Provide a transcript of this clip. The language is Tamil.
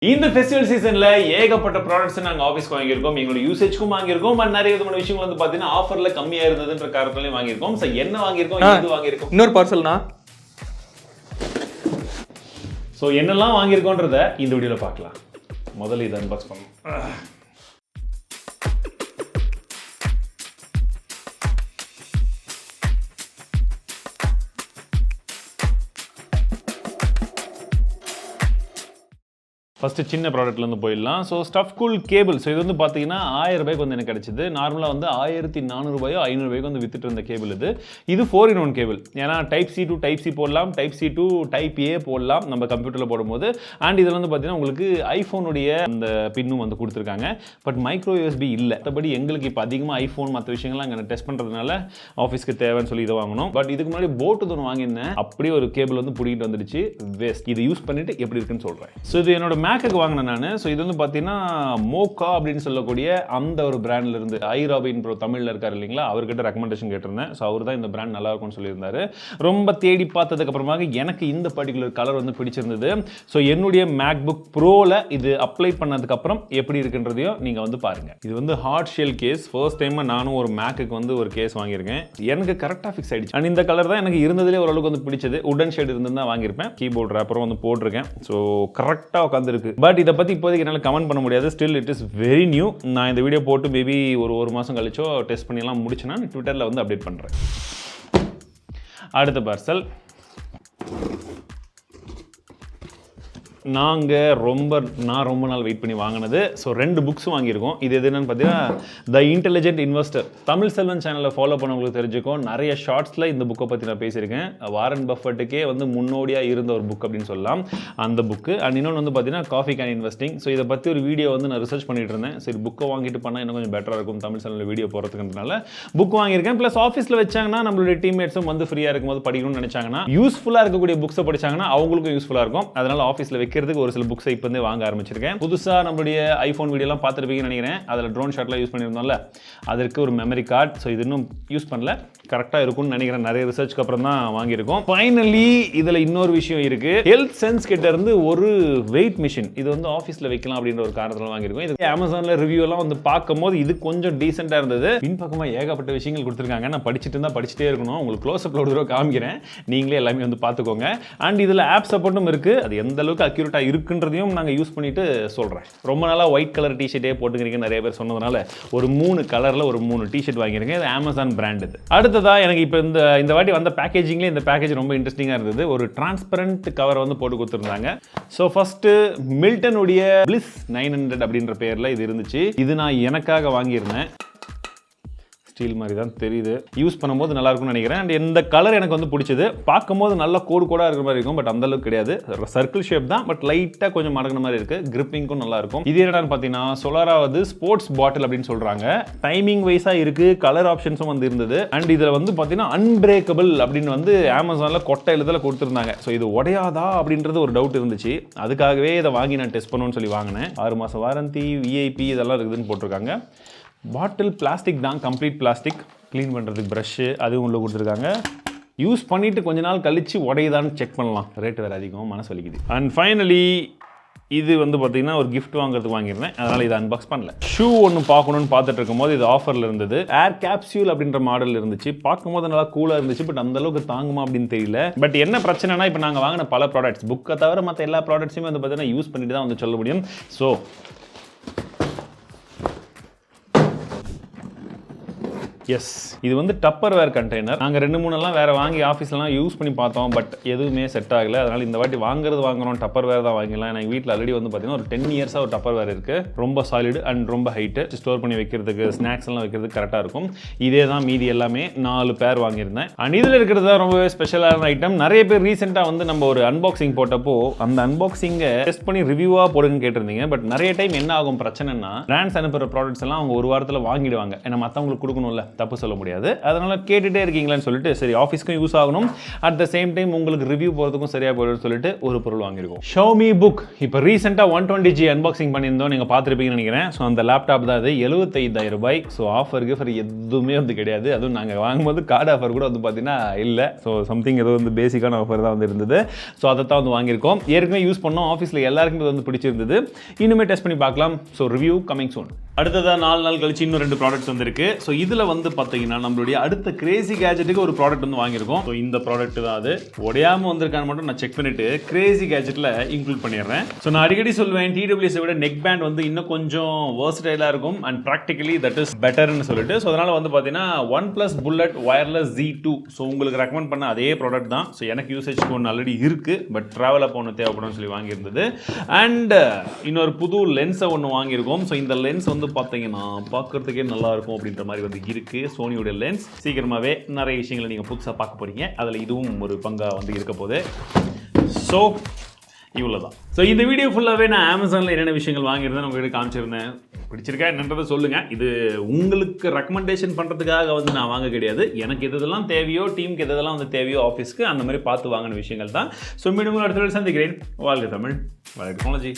இந்த ஃபெஸ்டிவல் சீசன்ல ஏகப்பட்ட ப்ராடக்ட்ஸ் நாங்க ஆபீஸ்க்கு வாங்கியிருக்கோம். எங்களோட யூசேஜ்க்கும் வாங்கியிருக்கோம். பட் நிறைய விதமான விஷயங்கள் வந்து பாத்தீங்கன்னா ஆஃபர்ல கம்மியா இருந்ததுன்ற காரணத்தாலே வாங்கியிருக்கோம். சோ என்ன வாங்கியிருக்கோம், எது வாங்கியிருக்கோம், இன்னொரு பார்சல்னா சோ என்னெல்லாம் வாங்கியிருக்கோன்றத இந்த வீடியோல பார்க்கலாம். முதல்ல இதை அன்பாக்ஸ் பண்ணுவோம். ஃபஸ்ட்டு சின்ன ப்ராடக்ட்லேருந்து போயிடலாம். So stuff cool cable. So இது வந்து பார்த்தீங்கன்னா 1000 ரூபாய்க்கு வந்து எனக்கு கிடச்சிது. நார்மலாக வந்து 1400 ரூபாயோ 500 ரூபாய்க்கு வந்து வித்துட்டு இருந்த கேபிள் இது. இது 4-in-1 கேபிள். ஏன்னா type C to type C போடலாம், type C to type A போடலாம் நம்ம கம்ப்யூட்டரில் போடும்போது. அண்ட் இதில் வந்து பார்த்தீங்கன்னா உங்களுக்கு ஐஃபோனுடைய அந்த பின்னும் வந்து கொடுத்துருக்காங்க. பட் மைக்ரோ யூஎஸ்பி இல்லை. மற்றபடி எங்களுக்கு இப்போ அதிகமாக ஐஃபோன் மற்ற விஷயங்கள்லாம் அங்கே டெஸ்ட் பண்ணுறதுனால ஆஃபீஸ்க்கு தேவைன்னு சொல்லி இதை வாங்கணும். பட் இதுக்கு முன்னாடி போட்டு ஒன்று வாங்கியிருந்தேன். அப்படியே ஒரு கேபிள் வந்து பிடிக்கிட்டு வந்துடுச்சு. வேஸ்ட். இதை யூஸ் பண்ணிட்டு எப்படி இருக்குன்னு சொல்கிறேன். ஸோ இது என்னோட மேக்குக்கு வாங்கினேன் நான். ஸோ இது வந்து பார்த்தீங்கன்னா மோக்கா அப்படின்னு சொல்லக்கூடிய அந்த ஒரு பிராண்ட்ல இருந்து ஐராபின் ப்ரோ தமிழில் இருக்காரு இல்லைங்களா, அவர்கிட்ட ரெக்கமெண்டேஷன் கேட்டிருந்தேன். ஸோ அவர் தான் இந்த பிராண்ட் நல்லா இருக்கும்னு சொல்லியிருந்தாரு. ரொம்ப தேடி பார்த்ததுக்கு அப்புறமாக எனக்கு இந்த பர்டிகுலர் கலர் வந்து பிடிச்சிருந்தது. ஸோ என்னுடைய மேக்புக் ப்ரோவில் இது அப்ளை பண்ணதுக்கு அப்புறம் எப்படி இருக்குன்றதையும் நீங்கள் வந்து பாருங்க. இது வந்து hard shell case. First time நானும் ஒரு மேக்குக்கு வந்து ஒரு கேஸ் வாங்கியிருக்கேன். எனக்கு கரெக்டாக ஃபிக்ஸ் ஆயிடுச்சு. அண்ட் இந்த கலர் தான் எனக்கு இருந்ததுலேயே ஓரளவுக்கு வந்து பிடிச்சது. உடன் ஷேட் இருந்து தான் வாங்கியிருப்பேன். கீபோர்ட் ரேப்பரும் வந்து போட்டிருக்கேன். ஸோ கரெக்டாக உட்காந்துருக்கு. பட் இதை பற்றி இப்போதைக்கு என்னால் கமெண்ட் பண்ண முடியாது. Still it is very new. நான் இந்த வீடியோ போட்டு மேபி ஒரு மாதம் கழிச்சோ டெஸ்ட் பண்ணிலாம் முடிச்சுன்னா ட்விட்டரில் வந்து அப்டேட் பண்ணுறேன். அடுத்த பார்சல் நான் ரொம்ப நாள் வெயிட் பண்ணி வாங்கினது. ஸோ 2 புக்ஸ் வாங்கியிருக்கோம். இது என்னன்னு பார்த்தீங்கன்னா த இன்டெலிஜென்ட் இன்வெஸ்டர். தமிழ் செல்வன் சேனலை ஃபாலோ பண்ணவங்களுக்கு தெரிஞ்சுக்கும். நிறைய ஷார்ட்ஸில் இந்த புக்கை பற்றி நான் பேசியிருக்கேன். வாரன் பஃபட்டுக்கே வந்து முன்னோடியாக இருந்த ஒரு புக் அப்படின்னு சொல்லலாம் அந்த புக்கு. அண்ட் இன்னொன்று வந்து பார்த்தீங்கன்னா காஃபி கேன் இன்வெஸ்டிங். ஸோ இதை பற்றி ஒரு வீடியோ வந்து நான் ரிசர்ச் பண்ணிட்டு இருந்தேன். சரி புக்கை வாங்கிட்டு பண்ணால் இன்னும் கொஞ்சம் பெட்டராக இருக்கும் தமிழ் சேனலில் வீடியோ போகிறதுக்குன்றனால புக் வாங்கியிருக்கேன். ப்ளஸ் ஆஃபீஸில் வச்சாங்கன்னா நம்மளுடைய டீம்மேட்ஸும் வந்து ஃப்ரீயாக இருக்கும்போது படிக்கணும்னு நினச்சாங்கன்னா யூஸ்ஃபுல்லாக இருக்கக்கூடிய புக்ஸை படிச்சாங்கன்னா அவங்களுக்கும் யூஸ்ஃபுல்லாக இருக்கும். அதனால் ஆஃபீஸில் வைக்கிறதுக்கு ஒரு சில புக்ஸை இப்போ வந்து வாங்க ஆரம்பிச்சிருக்கேன். புதுசாக நம்மளுடைய ஐஃபோன் வீடியோலாம் பார்த்துருப்பீங்கன்னு நினைக்கிறேன். அதில் ட்ரோன் ஷாட்லாம் யூஸ் பண்ணியிருந்தோம்ல, அதற்கு ஒரு மெமரி கார்டு. ஸோ இது இன்னும் யூஸ் பண்ணல, கரெக்டாக இருக்கும்னு நினைக்கிறேன். நிறைய ரிசர்ச்க்கு அப்புறம் தான் வாங்கியிருக்கோம். ஃபைனலி இதில் இன்னொரு விஷயம் இருக்கு. ஹெல்த் சென்ஸ் கிட்ட இருந்து ஒரு வெயிட் மிஷின். இது வந்து ஆஃபீஸில் வைக்கலாம் அப்படின்ற ஒரு காரணத்தில் வாங்கியிருக்கோம். இது அமேசானில் ரிவ்யூ எல்லாம் வந்து பார்க்கும்போது இது கொஞ்சம் டீசெண்டாக இருந்தது. பின்பக்கமாக ஏகப்பட்ட விஷயங்கள் கொடுத்துருக்காங்க. நான் படிச்சுட்டே இருக்கணும். உங்களுக்கு க்ளோஸ்அப்ல ஒரு தடவை காமிக்கிறேன். நீங்களே எல்லாமே வந்து பார்த்துக்கோங்க. அண்ட் இதில் ஆப் சப்போர்ட்டும் இருக்கு. அது எந்த அளவுக்கு அக்யூரேட்டாக இருக்குன்றதையும் நாங்கள் யூஸ் பண்ணிட்டு சொல்கிறேன். ரொம்ப நாளாக ஒயிட் கலர் டிஷர்ட்டே போட்டுக்கிறீங்க நிறைய பேர் சொன்னதுனால ஒரு 3 கலரில் ஒரு 3 டிஷர்ட் வாங்கியிருக்கேன். இது அமேசான் பிராண்ட். இது அடுத்ததாக எனக்கு இப்போ இந்த வாட்டி வந்த பேக்கேஜிங்லேயே இந்த பேக்கேஜ் ரொம்ப இன்ட்ரெஸ்டிங்காக இருந்தது. ஒரு டிரான்ஸ்பரண்ட் கவர் வந்து போட்டு கொடுத்துருந்தாங்க. ஸோ ஃபர்ஸ்ட்டு மில்டனுடைய பிளிஸ் 900 அப்படின்ற பேரில் இது இருந்துச்சு. இது நான் எனக்காக வாங்கியிருந்தேன். ஸ்டீல் மாதிரி தான் தெரியுது. யூஸ் பண்ணும்போது நல்லா இருக்கும்னு நினைக்கிறேன். அண்ட் இந்த கலர் எனக்கு வந்து பிடிச்சது. பார்க்கும்போது நல்ல கோடாக இருக்கிற மாதிரி இருக்கும். பட் அந்த அளவுக்கு கிடையாது. சர்க்கிள் ஷேப் தான். பட் லைட்டாக கொஞ்சம் மடங்கின மாதிரி இருக்கு. கிரிப்பிங்கும் நல்லா இருக்கும். இது என்னடான்னு பார்த்தீங்கன்னா சோலாராவது ஸ்போர்ட்ஸ் பாட்டில் அப்படின்னு சொல்றாங்க. டைமிங் வைஸாக இருக்கு. கலர் ஆப்ஷன்ஸும் வந்து இருந்தது. அண்ட் இதில் வந்து பார்த்தீங்கன்னா அன்பிரேக்கபிள் அப்படின்னு வந்து அமேசானில் கொட்டை எழுதில் கொடுத்துருந்தாங்க. ஸோ இது உடையாதா அப்படின்றது ஒரு டவுட் இருந்துச்சு. அதுக்காகவே இதை வாங்கி நான் டெஸ்ட் பண்ணுவேன்னு சொல்லி வாங்கினேன். 6 மாதம் வாரண்டி, விஐபி இதெல்லாம் இருக்குதுன்னு போட்டிருக்காங்க. பாட்டில் பிளாஸ்டிக் தான், கம்ப்ளீட் பிளாஸ்டிக். க்ளீன் பண்ணுறதுக்கு ப்ரஷ்ஷு அதுவும் உள்ள கொடுத்துருக்காங்க. யூஸ் பண்ணிவிட்டு கொஞ்ச நாள் கழித்து உடையுதான்னு செக் பண்ணலாம். ரேட்டு வேறு அதிகம், மனசு வலிக்குது. அண்ட் ஃபைனலி இது வந்து பார்த்தீங்கன்னா ஒரு கிஃப்ட் வாங்குறதுக்கு வாங்கியிருந்தேன். அதனால் இதை அன்பாக்ஸ் பண்ணல. ஷூ ஒன்று பார்க்கணுன்னு பார்த்துட்டு இருக்கும்போது இது ஆஃபரில் இருந்தது. ஏர் கேப்சியூல் அப்படின்ற மாடல் இருந்துச்சு. பார்க்கும்போது நல்லா கூலாக இருந்துச்சு. பட் அந்த அளவுக்கு தாங்குமா அப்படின்னு தெரியல. பட் என்ன பிரச்சனைனா இப்போ நாங்கள் வாங்கின பல ப்ராடக்ட்ஸ் புக்கை தவிர மற்ற எல்லா ப்ராடக்ட்ஸுமே வந்து பார்த்தீங்கன்னா யூஸ் பண்ணிட்டு தான் வந்து சொல்ல முடியும். ஸோ எஸ், இது வந்து டப்பர்வேர் கண்டெய்னர். நாங்கள் 2-3 வேறு வாங்கி ஆஃபீஸ்லாம் யூஸ் பண்ணி பார்த்தோம். பட் எதுவுமே செட் ஆகலை. அதனால் இந்த வாட்டி வாங்குறோம் டப்பர்வேர் தான் வாங்கிக்கலாம். எனக்கு வீட்டில் ஆல்ரெடி வந்து பார்த்தீங்கன்னா ஒரு 10 இயர்ஸாக ஒரு டப்பர்வேர் இருக்குது. ரொம்ப சாலிடு அண்ட் ரொம்ப ஹைட்டு. ஸ்டோர் பண்ணி வைக்கிறதுக்கு ஸ்நாக்ஸ் எல்லாம் வைக்கிறதுக்கு கரெக்டாக இருக்கும். இதே தான் மீதி எல்லாமே 4 பேர் வாங்கியிருந்தேன். அண்ட் இதில் இருக்கிறது தான் ரொம்பவே ஸ்பெஷலான ஐட்டம். நிறைய பேர் ரீசெண்டாக வந்து நம்ம ஒரு அன்பாக்சிங் போட்டப்போ அந்த அன்பாக்சிங்கை டெஸ்ட் பண்ணி ரிவ்யூவாக போடுங்கன்னு கேட்டிருந்தீங்க. பட் நிறைய டைம் என்ன ஆகும் பிரச்சனைனா பிராண்ட்ஸ் அனுப்புகிற ப்ராடக்ட்ஸ் எல்லாம் அவங்க ஒரு வாரத்தில் வாங்கிடுவாங்க. ஏன்னா மற்றவங்களுக்கு கொடுக்கணும்ல, தப்பு சொல்ல முடியாது. அதனால் கேட்டுகிட்டே இருக்கீங்களான்னு சொல்லிட்டு சரி ஆஃபீஸ்க்கும் யூஸ் ஆகணும், அட் த சேம் டைம் உங்களுக்கு ரிவ்யூ போகிறதுக்கும் சரியாக போயிடும்னு சொல்லிட்டு ஒரு பொருள் வாங்கியிருக்கோம். Xiaomi book. இப்போ ரீசெண்டாக 120G அன்பாக்சிங் பண்ணியிருந்தோம், நீங்கள் பார்த்துருப்பீங்கன்னு நினைக்கிறேன். ஸோ அந்த லேப்டாப் தான் அது, 75,000 ரூபாய். ஸோ ஆஃபர் எதுவுமே வந்து கிடையாது. அதுவும் நாங்கள் வாங்கும்போது கார்டு ஆஃபர் கூட வந்து பார்த்தீங்கன்னா இல்லை. ஸோ சம்திங் ஏதோ வந்து பேசிக்கான ஆஃபர் தான் வந்து இருந்தது. ஸோ அதை தான் வந்து வாங்கியிருக்கோம். ஏற்கனவே யூஸ் பண்ணோம், ஆஃபீஸில் எல்லாருக்குமே வந்து பிடிச்சிருந்தது. இன்னுமே டெஸ்ட் பண்ணி பார்க்கலாம். So review coming soon. அடுத்ததாக 4 நாள் கழிச்சு இன்னும் 2 ப்ராடக்ட்ஸ் வந்துருக்கு. ஸோ இதில் வந்து பார்த்தீங்கன்னா நம்மளுடைய அடுத்த கிரேசி கேஜெட்டுக்கு ஒரு ப்ராடக்ட் வந்து வாங்கியிருக்கோம். ஸோ இந்த ப்ராடக்ட் தான் அது. உடையாமல் வந்திருக்கான்னு மட்டும் நான் செக் பண்ணிட்டு கிரேசி கேஜெட்டில் இன்க்ளூட் பண்ணிடுறேன். ஸோ நான் அடிக்கடி சொல்லுவேன், டிடபிள்யூஎஸை விட நெக் பேண்ட் வந்து இன்னும் கொஞ்சம் வெர்சடைலாக இருக்கும் அண்ட் ப்ராக்டிகலி தட் இஸ் பெட்டர்னு சொல்லிட்டு. ஸோ அதனால் வந்து பார்த்தீங்கன்னா OnePlus Bullet Wireless Z2. So உங்களுக்கு ரெக்கமெண்ட் பண்ண அதே ப்ராடக்ட் தான். ஸோ எனக்கு யூசேஜ்க்கு ஒன்று ஆல்ரெடி இருக்குது, பட் ட்ராவல் அப்போ ஒன்று தேவைப்படும்னு சொல்லி வாங்கியிருந்தது. அண்ட் இன்னொரு புது லென்ஸை ஒன்று வாங்கியிருக்கோம். ஸோ இந்த லென்ஸ் வந்து பார்த்தீங்கன்னா பார்க்கறதுக்கே நல்லா இருக்கும் அப்படின்ற மாதிரி வந்து இருக்குது. சோனியோட லென்ஸ் சீக்கிரமாகவே நிறைய விஷயங்களை நீங்கள் புதுசாக பார்க்க போகிறீங்க. அதில் இதுவும் ஒரு பங்காக வந்து இருக்க போகுது. ஸோ இவ்வளோ தான். ஸோ இந்த வீடியோ ஃபுல்லாகவே நான் அமேசானில் என்னென்ன விஷயங்கள் வாங்கியிருந்தேன் உங்கள்கிட்ட காமிச்சிருந்தேன். பிடிச்சிருக்கா என்னன்றதை சொல்லுங்கள். இது உங்களுக்கு ரெக்கமெண்டேஷன் பண்ணுறதுக்காக வந்து நான் வாங்க கிடையாது. எனக்கு எதெல்லாம் தேவையோ, டீமுக்கு எதெல்லாம் வந்து தேவையோ ஆஃபீஸ்க்கு, அந்த மாதிரி பார்த்து வாங்கின விஷயங்கள் தான். ஸோ மீண்டும் அடுத்த சந்திக்கிறேன். வாழ்க தமிழ், வாழ்க டெக்னாலஜி.